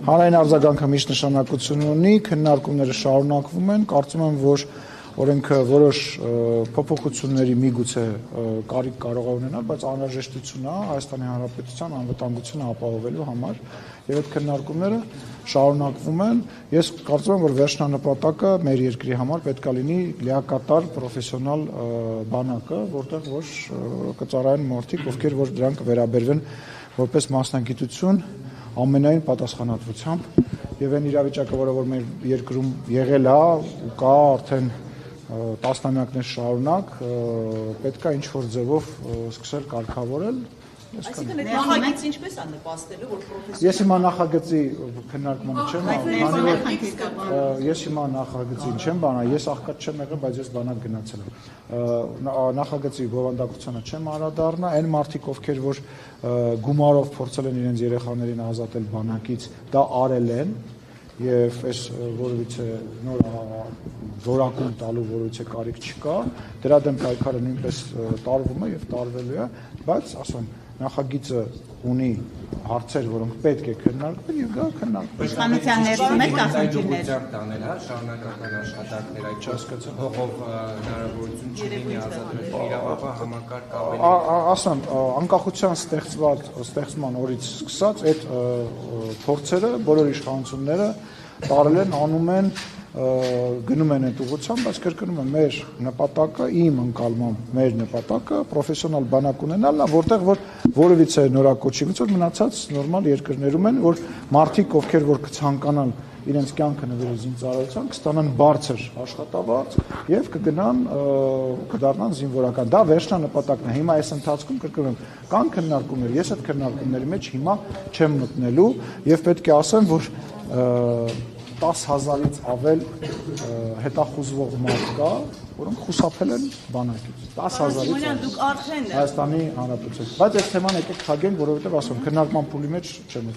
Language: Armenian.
Հանրային արձագանքը միշտ նշանակություն ունի, քննարկումները շարունակվում են, կարծում եմ, որ օրենքը որոշ փոփոխությունների միգուցե կարիք կարող է ունենալ, բայց անհրաժեշտություն է Հայաստանի Հանրապետության անվտանգությունը ապահովելու համար, եւ այդ քննարկումները շարունակվում են։ Ես կարծում եմ, որ վերջնանպատակը մեր երկրի համար պետք է լինի լիակատար պրոֆեսիոնալ բանակը, որտեղ որ կծառայեն մարդիկ, ովքեր որ դրանք կվերաբերվեն որպես մասնագիտություն ամենայն պատասխանատվությամբ եւ այն իրավիճակը, որը մեր երկրում եղել է ու կա արդեն տասնամյակներ շարունակ, պետք է ինչ-որ ձևով սկսել կարգավորել։ Այսինքն այդ նախագիծը ինչպես է նպաստելու, որ պրոֆեսիոնալ։ Ես հիմա նախագծի քննարկմանը չեմ անում, ես հիմա նախագծին չեմ բանա, ես աղքատ չեմ եղել, բայց ես բանակ գնացել եմ։ Նախագծի բովանդակությանը չեմ անդրադառնա, այն մարդիկ, ովքեր որ գումարով փորձել են իրենց երեխաներին ազատել բանակից, դա արել են եւ այս որովիցե նոր որակում տալու որովիցե կարիք չկա, դրա դեմ պայքարը նույնպես տարվում է եւ տարվելու է, բայց ասում նախագիծը ունի հարցեր, որոնք պետք է քննարկվեն եւ դա քննարկվում է։ Իշխանության ներսում է նախագիծներ տանել, հա, շարունակական աշխատանքներ այդ չհասկացա հողով հնարավորություն չլինի ազատվել իրավապահ համակարգ ավելի։ Ասեմ, անկախության ստեղծման օրից սկսած այդ փորձերը բոլոր իշխանությունները տարել են, անում են, գնում են այդ ուղղությամբ, բայց կրկնում եմ, մեր նպատակը, իմ ընկալմամբ մեր նպատակը պրոֆեսիոնալ բանակ ունենալն է, որտեղ որ որևիցե նորակոչի գծով մնացած նորմալ երկրներում են, որ մարդիկ, ովքեր որ կցանկանան իրենց կյանքը նվիրել զինծառայության, կստանան բարձր աշխատավարձ եւ կգնան կդառնան զինվորական։ Դա վերջնանպատակն է։ Հիմա այս ընթացքում կրկնում եմ, կան քննարկումներ, ես այդ քննարկումների մեջ հիմա չեմ մտնելու եւ պետք է ասեմ, որ 10,000-ից ավել հետախուզվող մարդ կա, որոնք խուսափել են բանակից։ 10,000-ից դուք արդեն Հայաստանի Հանրապետություն։ Բայց այս թեման եկեք թագենք, որովհետեւ ասում քննարկման փուլի մեջ չեմ։